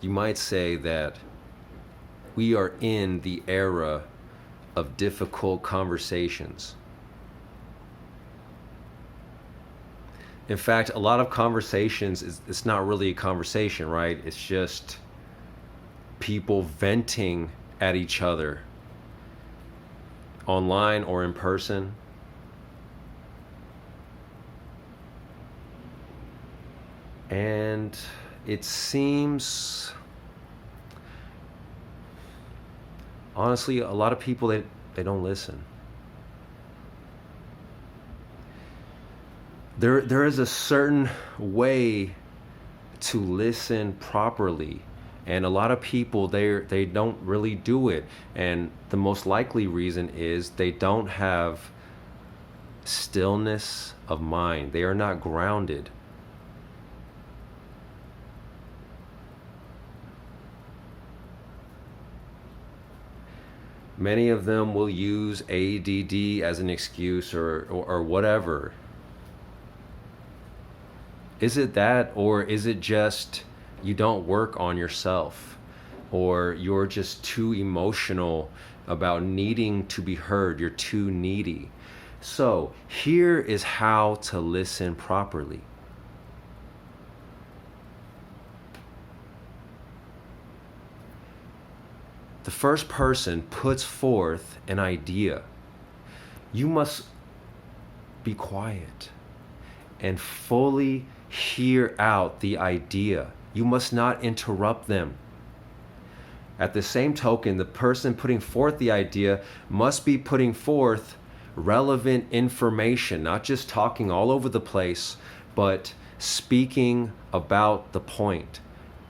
you might say that we are in the era of difficult conversations. In fact, a lot of conversations, it's not really a conversation, right? It's just people venting at each other, online or in person. And it seems, honestly, a lot of people, they don't listen. There is a certain way to listen properly, and a lot of people, they don't really do it, and the most likely reason is they don't have stillness of mind. They are not grounded. Many of them will use ADD as an excuse or whatever. Is it that, or is it just you don't work on yourself, or you're just too emotional about needing to be heard? You're too needy. So here is how to listen properly. The first person puts forth an idea. You must be quiet and fully hear out the idea. You must not interrupt them. At the same token, the person putting forth the idea must be putting forth relevant information, not just talking all over the place, but speaking about the point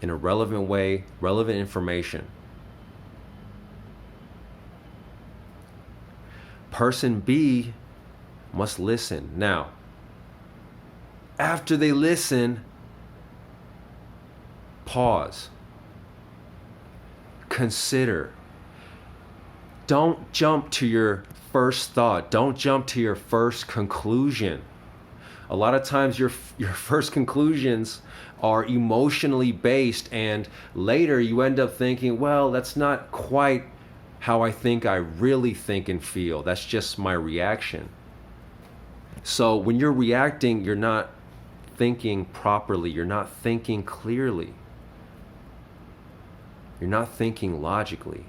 in a relevant way, relevant information. Person B must listen. Now, after they listen, pause. Consider. Don't jump to your first thought. Don't jump to your first conclusion. A lot of times your first conclusions are emotionally based, and later you end up thinking, well, that's not quite how I think I really think and feel. That's just my reaction. So when you're reacting, you're not thinking properly. You're not thinking clearly. You're not thinking logically.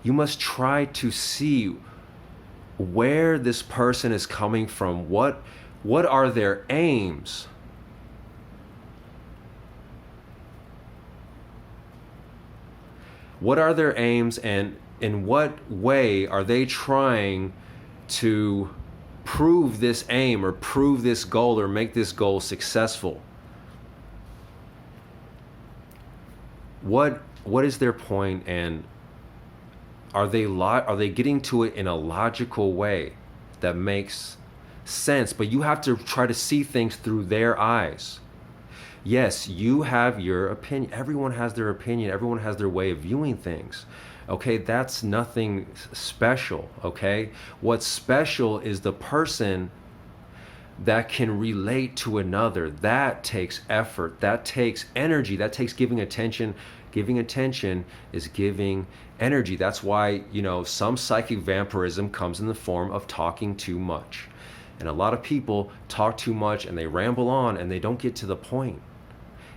You must try to see where this person is coming from. What are their aims? What are their aims, and in what way are they trying to prove this aim or prove this goal or make this goal successful? What is their point, and are they getting to it in a logical way that makes sense? But you have to try to see things through their eyes. Yes, you have your opinion. Everyone has their opinion. Everyone has their way of viewing things. Okay, that's nothing special, okay? What's special is the person that can relate to another. That takes effort. That takes energy. That takes giving attention. Giving attention is giving energy. That's why, some psychic vampirism comes in the form of talking too much. And a lot of people talk too much and they ramble on and they don't get to the point.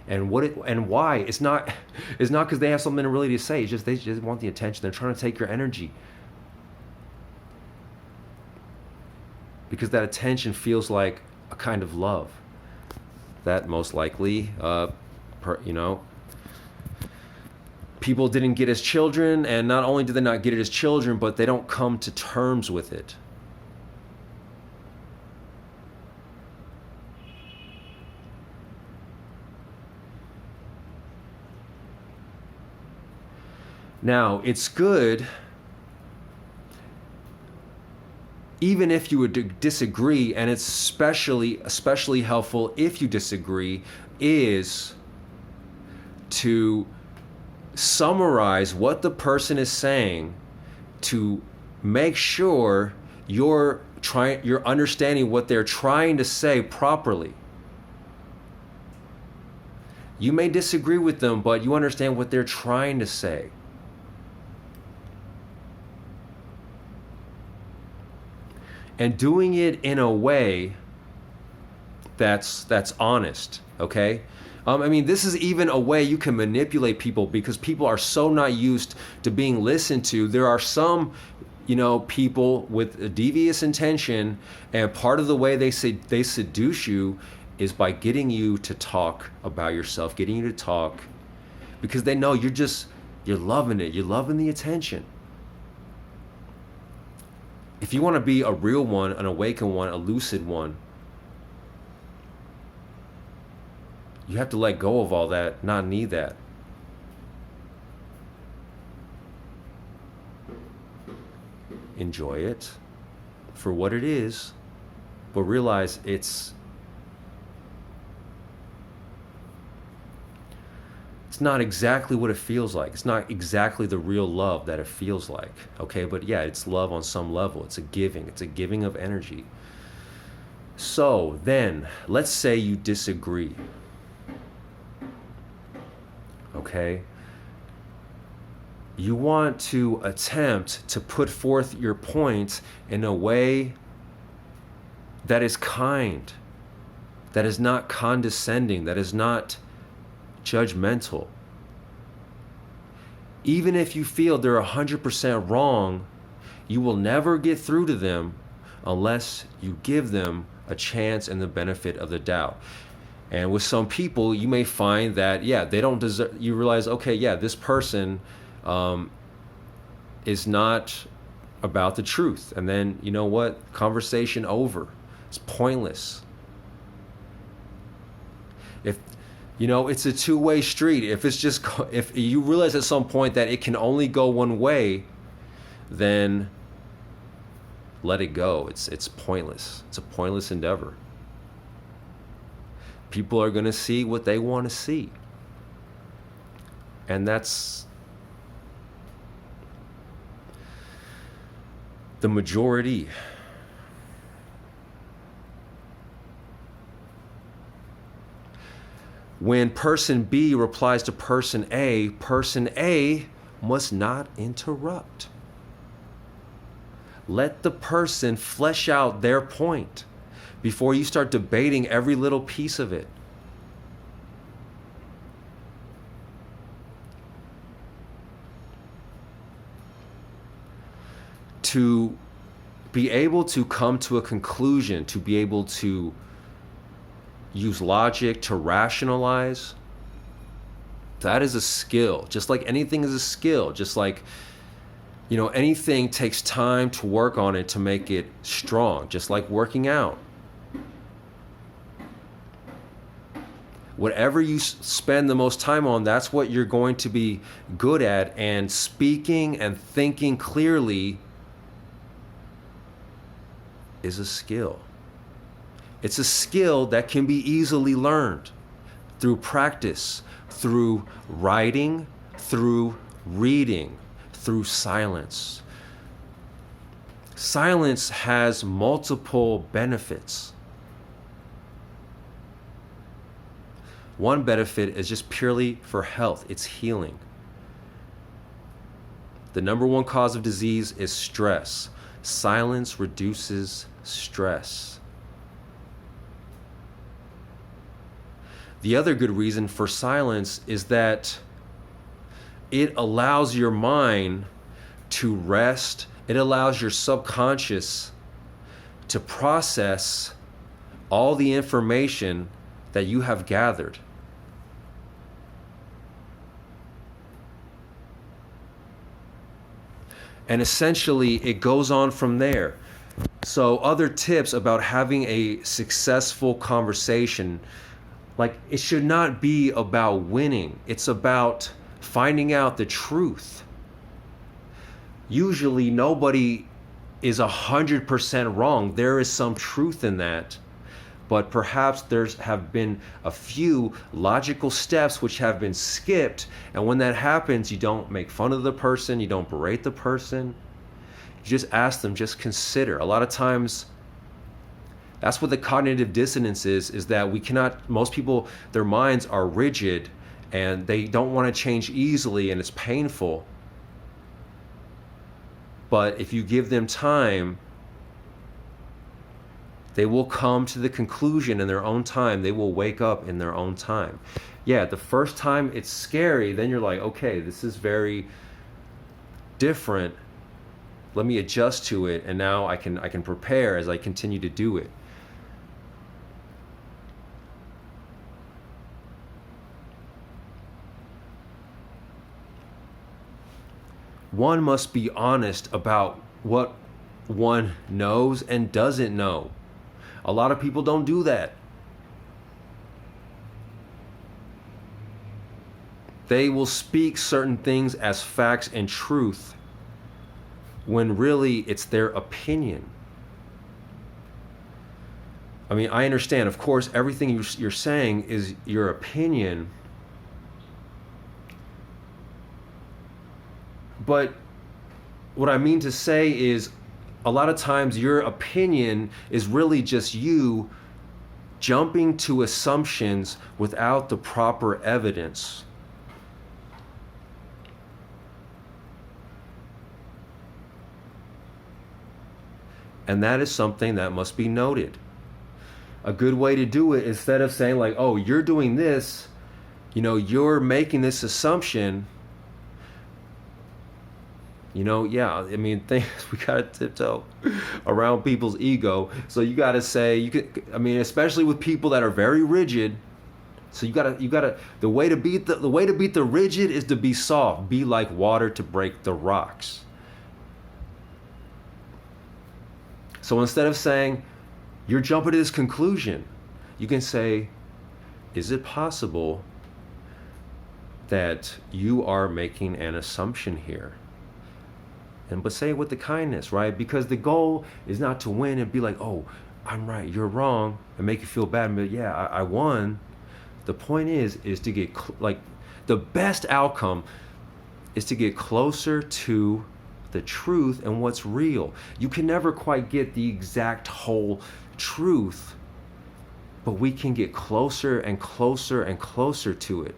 And why? It's not because they have something really to say. It's just they just want the attention. They're trying to take your energy. Because that attention feels like a kind of love. That most likely, people didn't get as children, and not only did they not get it as children, but they don't come to terms with it. Now, it's good, even if you would disagree, and it's especially helpful if you disagree, is to summarize what the person is saying to make sure you're understanding what they're trying to say properly. You may disagree with them, but you understand what they're trying to say. And doing it in a way that's honest, okay? I mean, this is even a way you can manipulate people, because people are so not used to being listened to. There are some, people with a devious intention, and part of the way they seduce you is by getting you to talk about yourself, getting you to talk, because they know you're loving it. You're loving the attention. If you want to be a real one, an awakened one, a lucid one, you have to let go of all that, not need that. Enjoy it for what it is, but realize it's not exactly what it feels like. It's not exactly the real love that it feels like, okay? But yeah, it's love on some level. It's a giving of energy. So then, let's say you disagree, okay? You want to attempt to put forth your point in a way that is kind, that is not condescending, that is not judgmental. Even if you feel they're 100% wrong, you will never get through to them unless you give them a chance and the benefit of the doubt. And with some people, you may find that, they don't deserve, you realize, okay, this person is not about the truth. And then, you know what? Conversation over. It's pointless. It's a two-way street. If you realize at some point that it can only go one way, then let it go. It's pointless. It's a pointless endeavor. People are going to see what they want to see. And that's the majority. When person B replies to person A must not interrupt. Let the person flesh out their point before you start debating every little piece of it. To be able to come to a conclusion, to be able to use logic to rationalize, that is a skill. Just like anything is a skill. Just like, anything takes time to work on it to make it strong. Just like working out. Whatever you spend the most time on, that's what you're going to be good at. And speaking and thinking clearly is a skill. It's a skill that can be easily learned through practice, through writing, through reading, through silence. Silence has multiple benefits. One benefit is just purely for health. It's healing. The number one cause of disease is stress. Silence reduces stress. The other good reason for silence is that it allows your mind to rest. It allows your subconscious to process all the information that you have gathered. And essentially, it goes on from there. So other tips about having a successful conversation, like, it should not be about winning. It's about finding out the truth. Usually nobody is 100% wrong. There is some truth in that. But perhaps have been a few logical steps which have been skipped. And when that happens, you don't make fun of the person. You don't berate the person. You just ask them, just consider. A lot of times That's what the cognitive dissonance is that we cannot, most people, their minds are rigid and they don't want to change easily and it's painful. But if you give them time, they will come to the conclusion in their own time. They will wake up in their own time. Yeah, the first time it's scary, then you're like, okay, this is very different. Let me adjust to it, and now I can prepare as I continue to do it. One must be honest about what one knows and doesn't know. A lot of people don't do that. They will speak certain things as facts and truth when really it's their opinion. I mean, I understand, of course, everything you're saying is your opinion. But what I mean to say is, a lot of times your opinion is really just you jumping to assumptions without the proper evidence. And that is something that must be noted. A good way to do it, instead of saying like, oh, you're doing this, you're making this assumption. Yeah, I mean, we gotta tiptoe around people's ego. So you gotta say, especially with people that are very rigid. So you gotta. The way to beat the rigid is to be soft. Be like water to break the rocks. So instead of saying, you're jumping to this conclusion, you can say, is it possible that you are making an assumption here? But say it with the kindness, right? Because the goal is not to win and be like, oh, I'm right, you're wrong, and make you feel bad. But yeah, I won. The point is to get the best outcome is to get closer to the truth and what's real. You can never quite get the exact whole truth, but we can get closer and closer and closer to it.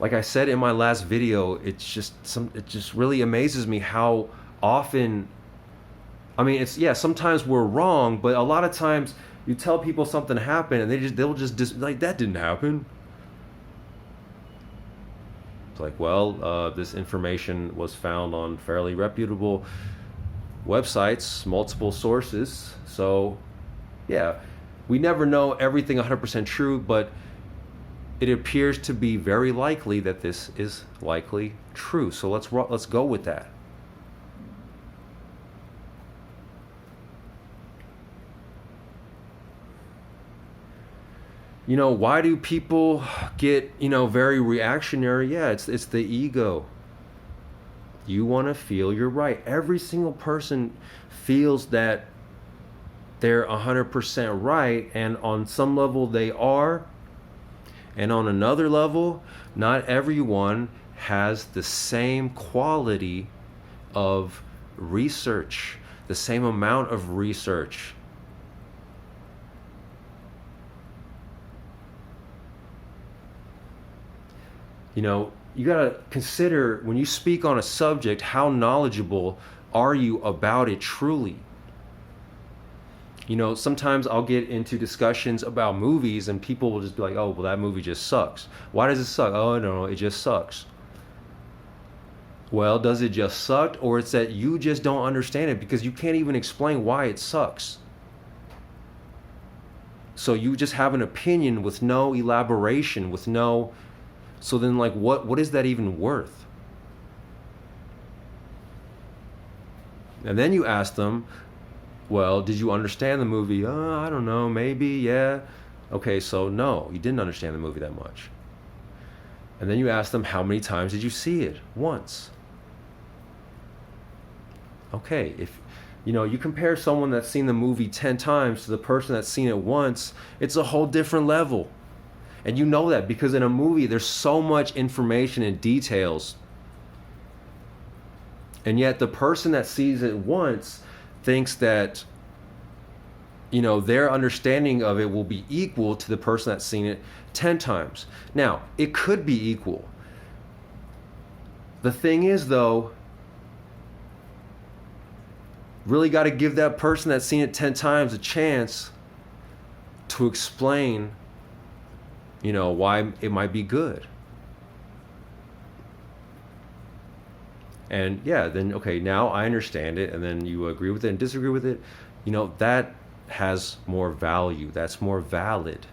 Like I said in my last video, it just really amazes me how often, sometimes we're wrong, but a lot of times you tell people something happened and they'll just like, that didn't happen. It's like, well, this information was found on fairly reputable websites, multiple sources. So yeah, we never know everything 100% true, but it appears to be very likely that this is likely true. So let's go with that. Why do people get, very reactionary? Yeah, it's the ego. You want to feel you're right. Every single person feels that they're 100% right, and on some level they are. And on another level, not everyone has the same quality of research, the same amount of research. You gotta consider, when you speak on a subject, how knowledgeable are you about it truly? Sometimes I'll get into discussions about movies and people will just be like, oh, well, that movie just sucks. Why does it suck? Oh, no, it just sucks. Well, does it just suck, or it's that you just don't understand it because you can't even explain why it sucks? So you just have an opinion with no elaboration, so then like what is that even worth? And then you ask them, well, did you understand the movie? I don't know, maybe, yeah. Okay, so no, you didn't understand the movie that much. And then you ask them, how many times did you see it? Once. Okay, if you compare someone that's seen the movie 10 times to the person that's seen it once, it's a whole different level. And you know that because in a movie there's so much information and details. And yet the person that sees it once thinks that, you know, their understanding of it will be equal to the person that's seen it 10 times. Now, it could be equal. The thing is, though, really got to give that person that's seen it 10 times a chance to explain, you know, why it might be good. And yeah, then, okay, now I understand it, and then you agree with it and disagree with it. You know, that has more value. That's more valid.